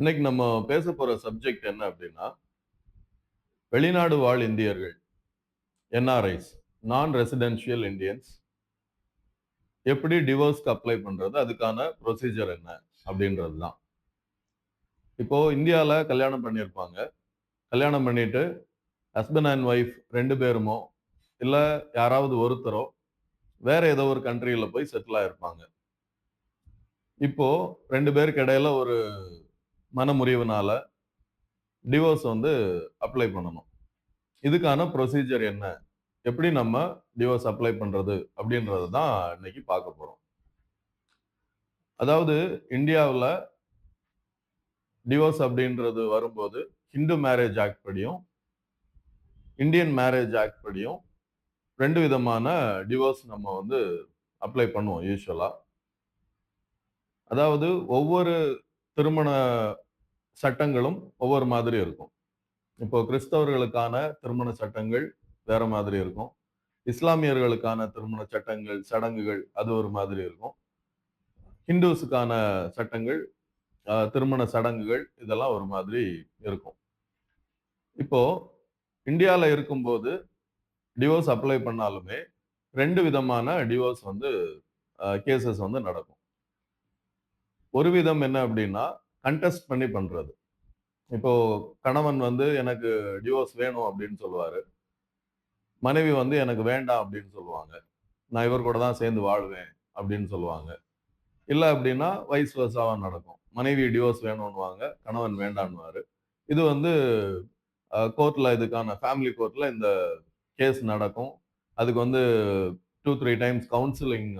இன்னைக்கு நம்ம பேச போற சப்ஜெக்ட் என்ன அப்படின்னா, வெளிநாடு வாழ் இந்தியர்கள், என்ஆர்ஐஸ், நான் ரெசிடென்ஷியல் இந்தியன்ஸ் எப்படி டிவோர்ஸ்க்கு அப்ளை பண்றது? அதுக்கான ப்ரொசீஜர் என்ன? அப்படின்றது தான். இப்போ இந்தியால கல்யாணம் பண்ணியிருப்பாங்க. கல்யாணம் பண்ணிட்டு ஹஸ்பண்ட் அண்ட் ஒய்ஃப் 2 பேருமோ, இல்ல யாராவது ஒருத்தரோ வேற ஏதோ ஒரு கண்ட்ரில போய் செட்டில் ஆயிருப்பாங்க. இப்போ 2 பேருக்கு இடையில ஒரு மனமுறிவுனால டிவோர்ஸ் அப்ளை பண்ணணும். இதுக்கான ப்ரொசீஜர் என்ன? எப்படி நம்ம டிவோர்ஸ் அப்ளை பண்றது? அப்படின்றத தான் இன்னைக்கு பார்க்க போறோம். அதாவது இந்தியாவுல டிவோர்ஸ் அப்படின்றது வரும்போது, ஹிந்து மேரேஜ் ஆக்ட் படியும், இந்தியன் மேரேஜ் ஆக்ட் படியும் 2 விதமான டிவோர்ஸ் நம்ம அப்ளை பண்ணுவோம் யூசுவலா. அதாவது ஒவ்வொரு திருமண சட்டங்களும் ஒவ்வொரு மாதிரி இருக்கும். இப்போ கிறிஸ்தவர்களுக்கான திருமண சட்டங்கள் வேற மாதிரி இருக்கும். இஸ்லாமியர்களுக்கான திருமண சட்டங்கள், சடங்குகள் அது ஒரு மாதிரி இருக்கும். ஹிந்துஸுக்கான சட்டங்கள், திருமண சடங்குகள் இதெல்லாம் ஒரு மாதிரி இருக்கும். இப்போ இந்தியால இருக்கும்போது டிவோர்ஸ் அப்ளை பண்ணாலுமே 2 விதமான டிவோர்ஸ் கேஸஸ் நடக்கும். ஒரு விதம் என்ன அப்டின்னா, கன்டெஸ்ட் பண்ணி பண்றது. இப்போ கணவன் எனக்கு டிவோர்ஸ் வேணும் அப்டின்னு சொல்லுவாரு. மனைவி எனக்கு வேண்டாம் அப்டின்னு சொல்லுவாங்க. நான் இவர் கூட தான் சேர்ந்து வாழுவேன் அப்டின்னு சொல்லுவாங்க. இல்ல அப்டின்னா வைஸ் வெர்சாவா நடக்கும். மனைவி டிவோர்ஸ் வேணுன்னுவாங்க. கணவன் வேண்டான்னுவாரு. இது கோர்ட்ல இதுக்கான ஃபேமிலி கோர்ட்ல இந்த கேஸ் நடக்கும். அதுக்கு 2, 3 டைம்ஸ் கவுன்சிலிங்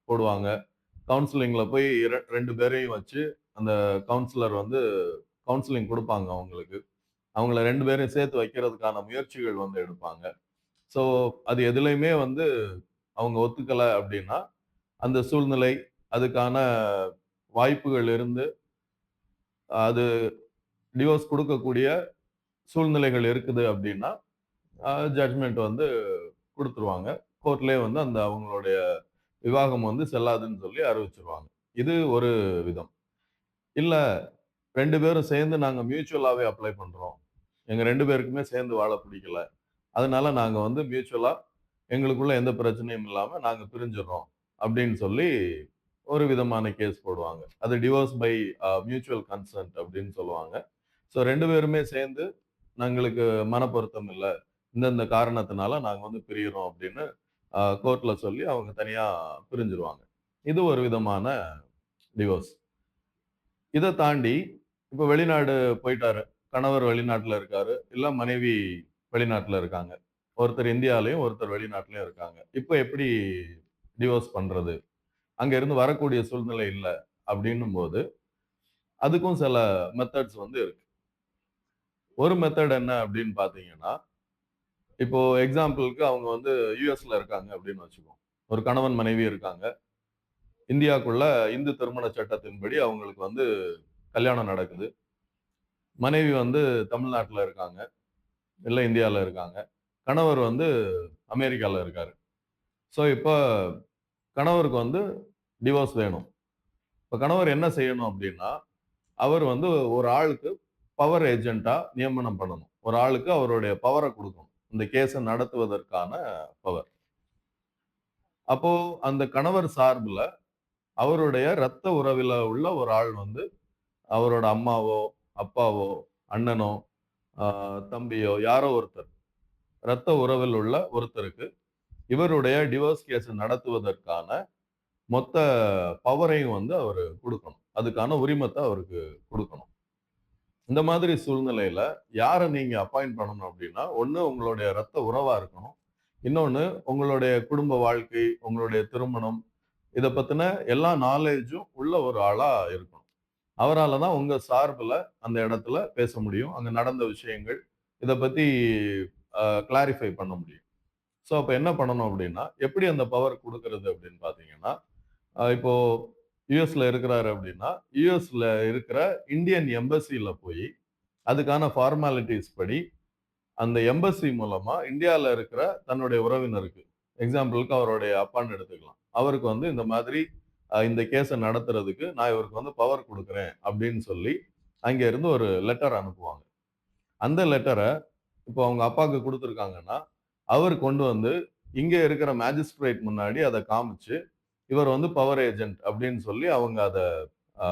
போடுவாங்க. கவுன்சிலிங்ல போய் 2 பேரையும் வச்சு, அந்த கவுன்சிலர் கவுன்சிலிங் குடுப்பாங்க அவங்களுக்கு. அவங்கள 2 பேரையும் சேர்த்து வைக்கிறதுக்கான முயற்சிகள் எடுப்பாங்க. ஸோ, அது எதுலயுமே அவங்க ஒத்துக்கல அப்டின்னா, அந்த சூழ்நிலை, அதுக்கான வாய்ப்புகள் இருந்து, அது டிவோர்ஸ் குடுக்கக்கூடிய சூழ்நிலைகள் இருக்குது அப்டின்னா, ஜட்ஜ்மென்ட் குடுத்துருவாங்க. கோர்ட்லயே அந்த அவங்களுடைய விவாகம் செல்லாதுன்னு சொல்லி அறிவிச்சுருவாங்க. இது ஒரு விதம். இல்ல 2 பேரும் சேர்ந்து நாங்க மியூச்சுவலாவே அப்ளை பண்றோம். எங்க 2 பேருக்குமே சேர்ந்து வாழ பிடிக்கல. அதனால நாங்க மியூச்சுவலா எங்களுக்குள்ள எந்த பிரச்சனையும் இல்லாம நாங்க பிரிஞ்சுர்றோம். அப்படின்னு சொல்லி ஒரு விதமான கேஸ் போடுவாங்க. அது டிவோர்ஸ் பை மியூச்சுவல் கன்சென்ட் அப்படின்னு சொல்லுவாங்க. ஸோ 2 பேருமே சேர்ந்து எங்களுக்கு மனப்பொருத்தம் இல்ல. இந்த காரணத்தினால நாங்க பிரியிறோம் அப்படின்னு கோர்ட்ல சொல்லி அவங்க தனியா பிரிஞ்சுருவாங்க. இது ஒரு விதமான டிவோர்ஸ். இத தாண்டி இப்ப வெளிநாடு போயிட்டாரு. கணவர் வெளிநாட்டுல இருக்காரு. இல்ல மனைவி வெளிநாட்டுல இருக்காங்க. ஒருத்தர் இந்தியாலயும், ஒருத்தர் வெளிநாட்டிலயும் இருக்காங்க. இப்ப எப்படி டிவோர்ஸ் பண்றது? அங்க இருந்து வரக்கூடிய சூழ்நிலை இல்ல அப்படின்னும்போது, அதுக்கும் சில மெத்தட்ஸ் இருக்கு. ஒரு மெத்தட் என்ன அப்படின்னு பார்த்தீங்கன்னா, இப்போ எக்ஸாம்பிள்க்கு அவங்க யுஎஸ்ல இருக்காங்க அப்படின்னு வச்சுக்குவோம். ஒரு கணவன், மனைவி இருக்காங்க. இந்தியாக்குள்ள இந்து திருமண சட்டத்தின்படி அவங்களுக்கு கல்யாணம் நடக்குது. மனைவி தமிழ்நாட்டுல இருக்காங்க. இல்ல இந்தியால இருக்காங்க. கணவர் அமெரிக்கால இருக்காரு. ஸோ இப்ப கணவருக்கு டிவோர்ஸ் வேணும். இப்ப கணவர் என்ன செய்யணும் அப்டின்னா, அவர் ஒரு ஆளுக்கு பவர் ஏஜென்ட்டா நியமனம் பண்ணணும். ஒரு ஆளுக்கு அவருடைய பவர குடுக்கணும். இந்த கேஸ நடத்துவதற்கான பவர். அப்போ அந்த கணவர் சார்புல அவருடைய இரத்த உறவில உள்ள ஒரு ஆள் அவரோட அம்மாவோ, அப்பாவோ, அண்ணனோ, அ தம்பியோ யாரோ ஒருத்தர். இரத்த உறவில் உள்ள ஒருத்தருக்கு இவருடைய டிவோர்ஸ் கேஸ் நடத்துவதற்கான மொத்த பவரையும் அவரு குடுக்கணும். அதுக்கான உரிமத்த அவருக்கு குடுக்கணும். இந்த மாதிரி சூழ்நிலையில யார நீங்க அப்பாயிண்ட் பண்ணணும் அப்டின்னா, ஒண்ணு உங்களுடைய ரத்த உறவா இருக்கணும். இன்னொன்னு உங்களுடைய குடும்ப வாழ்க்கை, உங்களுடைய திருமணம், இத பத்தின எல்லா நாலேட்ஜும் உள்ள ஒரு ஆளா இருக்கணும். அவரால தான் உங்க சார்புல அந்த இடத்துல பேச முடியும். அங்க நடந்த விஷயங்கள், இத பத்தி கிளாரிஃபை பண்ண முடியும். ஸோ அப்ப என்ன பண்ணணும் அப்டின்னா, எப்படி அந்த பவர் குடுக்குறது அப்டின்னு பார்த்தீங்கன்னா, இப்போ யுஎஸ்ல இருக்கிறாரு அப்டின்னா, யுஎஸ்ல இருக்கிற இந்தியன் எம்பசில போயி, அதுக்கான ஃபார்மாலிட்டீஸ் படி, அந்த எம்பசி மூலமா இந்தியால இருக்கிற தன்னுடைய உறவினருக்கு, எக்ஸாம்பிள்க்கு அவருடைய அப்பான்னு எடுத்துக்கலாம். அவருக்கு இந்த மாதிரி இந்த கேஸ நடத்துறதுக்கு நான் இவருக்கு பவர் குடுக்குறேன் அப்டின்னு சொல்லி, அங்க இருந்து ஒரு லெட்டர் அனுப்புவாங்க. அந்த லெட்டர இப்போ அவங்க அப்பாக்கு குடுத்துருக்காங்கன்னா, அவர் கொண்டு வந்து இங்க இருக்கிற மேஜிஸ்ட்ரேட் முன்னாடி அத காமிச்சு, இவர் வந்து பவர் ஏஜென்ட் அப்படின்னு சொல்லி அவங்க அத அ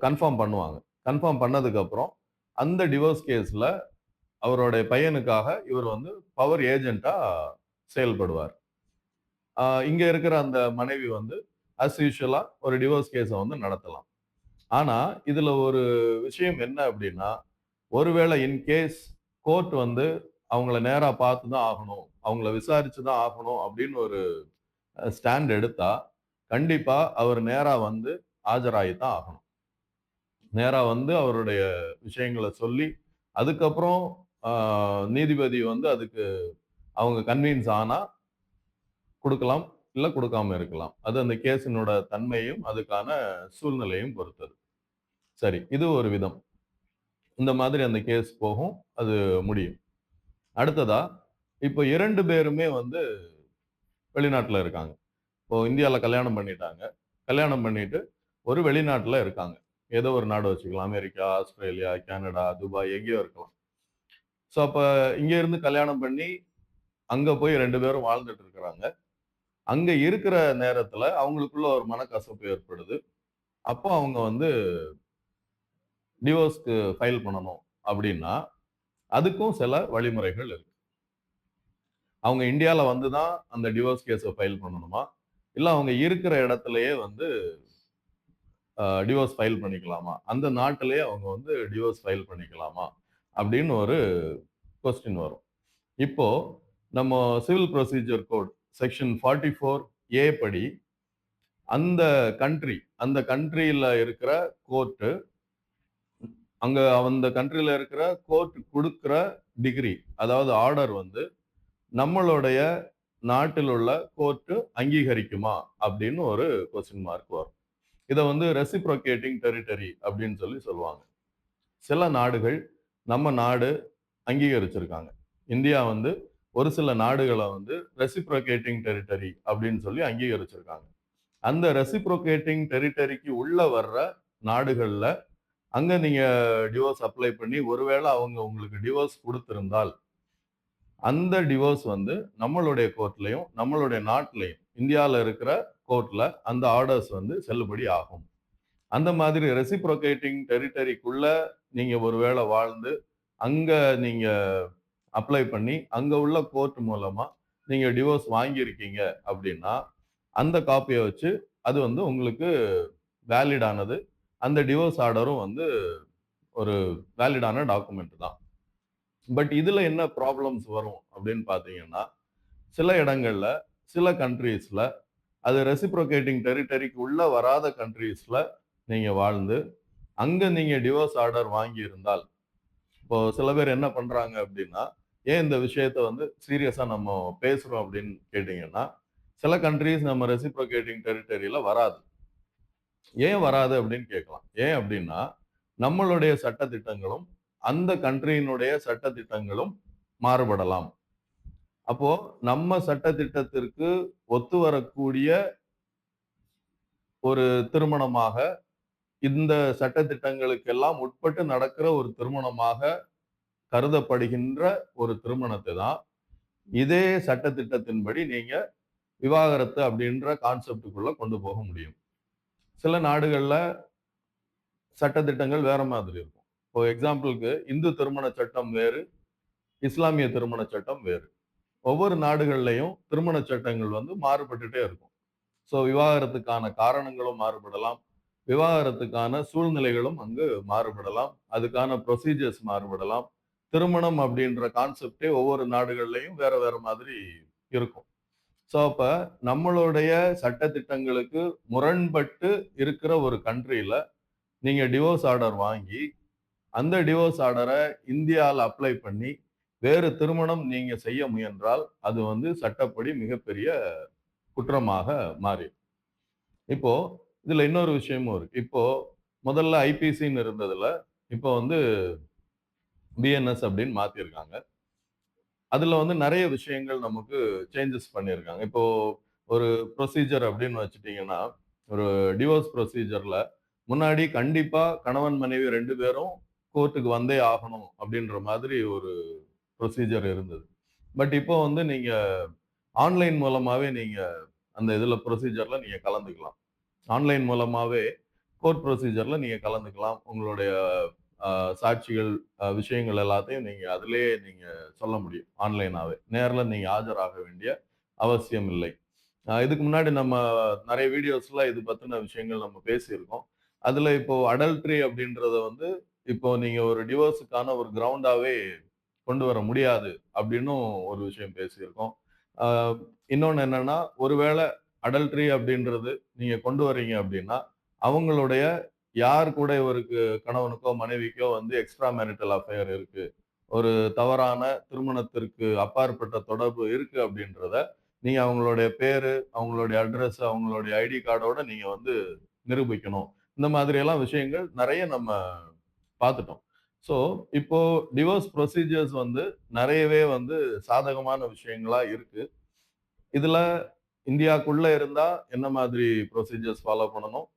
கன்ஃபார்ம் பண்ணுவாங்க. கன்ஃபார்ம் பண்ணதுக்கப்புறம், அந்த டிவோர்ஸ் கேஸ்ல அவருடைய பையனுக்காக இவர் வந்து பவர் ஏஜென்ட்டா செயல்படுவார். இங்க இருக்கிற அந்த மனைவி வந்து அஸ் யூசுவலா ஒரு டிவோர்ஸ் கேஸ வந்து நடத்தலாம். ஆனா, இதுல ஒரு விஷயம் என்ன அப்டின்னா, ஒருவேளை இன் கேஸ் கோர்ட் வந்து அவங்கள நேரா பார்த்து தான் ஆகணும். அவங்கள விசாரிச்சு தான் ஆகணும் அப்படின்னு ஒரு ஸ்டாண்ட் எடுத்தா, கண்டிப்பா அவர் நேரா வந்து ஆஜராகி தான் ஆகணும். நேரா வந்து அவருடைய விஷயங்கள சொல்லி, அதுக்கப்புறம் ஆ நீதிபதி வந்து அதுக்கு அவங்க கன்வின்ஸ் ஆனா குடுக்கலாம், இல்ல குடுக்காம இருக்கலாம். அது அந்த கேஸினோட தன்மையும், அதுக்கான சூழ்நிலையும் பொறுத்தது. சரி, இது ஒரு விதம். இந்த மாதிரி அந்த கேஸ் போகும். அது முடியும். அடுத்ததா, இப்ப 2 பேருமே வந்து வெளிநாட்ல இருக்காங்க. இப்போ இந்தியால கல்யாணம் பண்ணிட்டாங்க. கல்யாணம் பண்ணிட்டு ஒரு வெளிநாட்ல இருக்காங்க. ஏதோ ஒரு நாடு வச்சுக்கலாம். அமெரிக்கா, ஆஸ்திரேலியா, கனடா, துபாய் எங்கேயோ இருக்கலாம். ஸோ, அப்ப இங்க இருந்து கல்யாணம் பண்ணி, அங்க போய் 2 பேரும் வாழ்ந்துட்டு இருக்கிறாங்க. அங்க இருக்கிற நேரத்துல அவங்களுக்குள்ள ஒரு மனக்கசப்பு ஏற்படுது. அப்போ அவங்க வந்து டிவோர்ஸ்க்கு ஃபைல் பண்ணணும் அப்டின்னா, அதுக்கும் சில வழிமுறைகள் இருக்கு. அவங்க இந்தியால வந்து தான் அந்த டிவோர்ஸ் கேஸ ஃபைல் பண்ணணுமா? இல்ல அவங்க இருக்கிற இடத்திலேயே வந்து டிவோர்ஸ் ஃபைல் பண்ணிக்கலாமா? அந்த நாட்டிலேயே அவங்க வந்து டிவோர்ஸ் ஃபைல் பண்ணிக்கலாமா? அப்படின்னு ஒரு கொஸ்டின் வரும். இப்போ நம்ம சிவில் ப்ரொசீஜர் கோட் செக்ஷன் 44 ஏ படி அந்த அந்த கண்ட்ரில இருக்கிற கோர்ட் அங்க அந்த கண்ட்ரில இருக்கிற கோர்ட் குடுக்கிற டிகிரி, அதாவது ஆர்டர் வந்து நம்மளுடைய நாட்டில் உள்ள கோர்ட் அங்கீகரிக்குமா? அப்படின்னு ஒரு கொஸ்டின் மார்க் வரும். இத வந்து ரெசிப்ரோகேட்டிங் டெரிட்டரி அப்படின்னு சொல்லி சொல்லுவாங்க. சில நாடுகள் நம்ம நாடு அங்கீகரிச்சிருக்காங்க. இந்தியா வந்து ஒரு சில நாடுகள வந்து ரெசிப்ரோகேட்டிங் டெரிட்டரி அப்படின்னு சொல்லி அங்கீகரிச்சிருக்காங்க. அந்த ரெசிப்ரோகேட்டிங் டெரிட்டரிக்கு உள்ள வர்ற நாடுகள்ல, அங்க நீங்க டிவோர்ஸ் அப்ளை பண்ணி ஒருவேள அவங்க உங்களுக்கு டிவோர்ஸ் குடுத்திருந்தால், அந்த டிவோர்ஸ் வந்து நம்மளுடைய கோர்ட்லயும், நம்மளுடைய நாட்டிலயும், இந்தியால இருக்கிற கோர்ட்ல அந்த ஆர்டர்ஸ் வந்து செல்லுபடி ஆகும். அந்த மாதிரி ரெசிப்ரோகேட்டிங் டெரிட்டரிக்குள்ள நீங்க ஒருவேள வாழ்ந்து, அங்க நீங்க அப்ளை பண்ணி, அங்க உள்ள கோர்ட் மூலமா நீங்க டிவோர்ஸ் வாங்கியிருக்கீங்க அப்டின்னா, அந்த காப்பிய வச்சு அது வந்து உங்களுக்கு வேலிட் ஆனது. அந்த டிவோர்ஸ் ஆர்டரும் வந்து ஒரு வேலிடான டாக்குமெண்ட் தான். பட் இதுல என்ன ப்ராப்ளம்ஸ் வரும் அப்டின்னு பார்த்தீங்கன்னா, சில இடங்கள்ல, சில கண்ட்ரீஸ்ல அது ரெசிப்ரோகேட்டிங் டெரிட்டரிக்கு உள்ள வராத கண்ட்ரீஸ்ல நீங்க வாழ்ந்து, அங்க நீங்க டிவோர்ஸ் ஆர்டர் வாங்கியிருந்தால், இப்போ சில பேர் என்ன பண்றாங்க அப்டின்னா, ஏன் இந்த விஷயத்த வந்து சீரியஸா நம்ம பேசுறோம் அப்டின்னு கேட்டீங்கன்னா, சில கண்ட்ரீஸ் நம்ம ரெசிப்ரோகேட்டிங் டெரிட்டரில வராது. ஏன் வராது அப்டின்னு கேட்கலாம். ஏன் அப்டின்னா, நம்மளுடைய சட்ட திட்டங்களும், அந்த கண்ட்ரியினுடைய சட்ட திட்டங்களும் மாறுபடலாம். அப்போ நம்ம சட்ட திட்டத்திற்கு ஒத்து வரக்கூடிய ஒரு திருமணமாக, இந்த சட்ட திட்டங்களுக்கெல்லாம் உட்பட்டு நடக்கிற ஒரு திருமணமாக கருதப்படுகின்ற ஒரு திருமணத்த தான், இதே சட்ட திட்டத்தின்படி நீங்க விவாகரத்து அப்படின்ற கான்செப்ட்க்குள்ள கொண்டு போக முடியும். சில நாடுகள்ல சட்ட திட்டங்கள் வேற மாதிரி இருக்கும். இப்போ எக்ஸாம்பிள்க்கு இந்து திருமண சட்டம் வேறு, இஸ்லாமிய திருமண சட்டம் வேறு. ஒவ்வொரு நாடுகள்லயும் திருமண சட்டங்கள் வந்து மாறுபட்டுட்டே இருக்கும். ஸோ விவாகரத்துக்கான காரணங்களும் மாறுபடலாம். விவாகரத்துக்கான சூழ்நிலைகளும் அங்கு மாறுபடலாம். அதுக்கான ப்ரொசீஜர்ஸ் மாறுபடலாம். திருமணம் அப்படின்ற கான்செப்ட்டே ஒவ்வொரு நாடுகள்லயும் வேற வேற மாதிரி இருக்கும். ஸோ அப்ப நம்மளுடைய சட்ட திட்டங்களுக்கு முரண்பட்டு இருக்கிற ஒரு கண்ட்ரில நீங்க டிவோர்ஸ் ஆர்டர் வாங்கி, அந்த டிவோர்ஸ் ஆர்டர இந்தியால அப்ளை பண்ணி, வேறு திருமணம் நீங்க செய்ய முயன்றால், அது வந்து சட்டப்படி மிகப்பெரிய குற்றமாக மாறிரும். இப்போ இதுல இன்னொரு விஷயமும் இருக்கு. இப்போ முதல்ல ஐபிசின்னு இருந்ததுல, இப்போ வந்து பிஎன்எஸ் அப்படின்னு மாத்திருக்காங்க. அதுல வந்து நெறைய விஷயங்கள் நமக்கு சேஞ்சஸ் பண்ணியிருக்காங்க. இப்போ ஒரு ப்ரொசீஜர் அப்படின்னு வச்சுட்டீங்கன்னா, ஒரு டிவோர்ஸ் ப்ரொசீஜர்ல முன்னாடி கண்டிப்பா கணவன், மனைவி 2 பேரும் கோர்ட்டுக்கு வந்தே ஆகணும் அப்படின்ற மாதிரி ஒரு ப்ரொசீஜர் இருந்தது. பட் இப்போ வந்து நீங்க ஆன்லைன் மூலமாவே நீங்க அந்த இதுல ப்ரொசீஜர்ல நீங்க கலந்துக்கலாம். ஆன்லைன் மூலமாவே கோர்ட் ப்ரொசீஜர்ல நீங்க கலந்துக்கலாம். உங்களுடைய அ சாட்சிகள், விஷயங்கள் எல்லாத்தையும் நீங்க அதிலேயே நீங்க சொல்ல முடியும். ஆன்லைனாவே. நேர்ல நீங்க ஆஜராக வேண்டிய அவசியம் இல்லை. இதுக்கு முன்னாடி நம்ம நெறைய வீடியோஸ்ல இது பத்தின விஷயங்கள் நம்ம பேசியிருக்கோம். அதுல இப்போ அடல்ட்ரி அப்படின்றத வந்து, இப்போ நீங்க ஒரு டிவோர்ஸுக்கான ஒரு கிரவுண்டாவே கொண்டு வர முடியாது அப்படின்னும் ஒரு விஷயம் பேசியிருக்கோம். அ இன்னொன்னு என்னன்னா, ஒருவேள அடல்ட்ரி அப்படின்றது நீங்க கொண்டு வரீங்க அப்படின்னா, அவங்களுடைய யார் கூட இவருக்கு கணவனுக்கோ, மனைவிக்கோ வந்து எக்ஸ்ட்ரா மேரிட்டல் அஃபேர் இருக்கு. ஒரு தவறான திருமணத்திற்கு அப்பாற்பட்ட தொடர்பு இருக்கு அப்படின்றத, நீங்க அவங்களுடைய பேரு, அவங்களுடைய அட்ரஸ், அவங்களுடைய ஐடி கார்டோட நீங்க வந்து நிரூபிக்கணும். இந்த மாதிரியெல்லாம் விஷயங்கள் நெறைய நம்ம பார்த்துட்டோம். ஸோ, இப்போ டிவோர்ஸ் ப்ரொசீஜர்ஸ் வந்து நெறையவே வந்து சாதகமான விஷயங்களா இருக்கு. இதுல இந்தியாக்குள்ள இருந்தா என்ன மாதிரி ப்ரொசீஜர்ஸ் ஃபாலோ பண்ணணும்?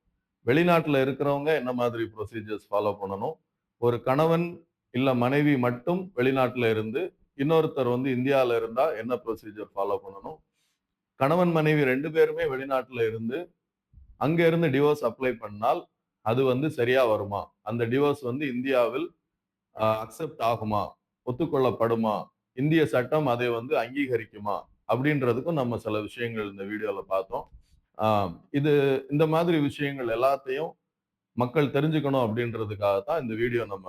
வெளிநாட்டுல இருக்கிறவங்க என்ன மாதிரி ப்ரொசீஜர்ஸ் ஃபாலோ பண்ணணும்? ஒரு கணவன் இல்ல மனைவி மட்டும் வெளிநாட்டுல இருந்து, இன்னொருத்தர் வந்து இந்தியால இருந்தா என்ன ப்ரொசீஜர் ஃபாலோ பண்ணணும்? கணவன், மனைவி 2 பேருமே வெளிநாட்டுல இருந்து, அங்க இருந்து டிவோர்ஸ் அப்ளை பண்ணால், அது வந்து சரியா வருமா? அந்த டிவோர்ஸ் வந்து இந்தியாவில் அக்செப்ட் ஆகுமா? ஒத்துக்கொள்ளப்படுமா? இந்திய சட்டம் அதை வந்து அங்கீகரிக்குமா? அப்படின்றதுக்கும் நம்ம சில விஷயங்கள் இந்த வீடியோல பார்த்தோம். ஆ இது இந்த மாதிரி விஷயங்கள் எல்லாத்தையும் மக்கள் தெரிஞ்சுக்கணும் அப்படின்றதுக்காக தான் இந்த வீடியோ நம்ம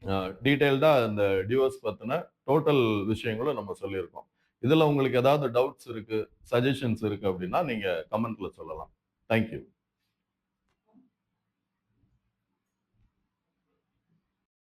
அ டீட்டெயில்டா இந்த டிவோர்ஸ் பத்தின டோட்டல் விஷயங்களும் நம்ம சொல்லியிருக்கோம். இதுல உங்களுக்கு ஏதாவது டவுட்ஸ் இருக்கு, சஜஷன்ஸ் இருக்கு அப்படின்னா, நீங்க கமெண்ட்ல சொல்லலாம். Thank you.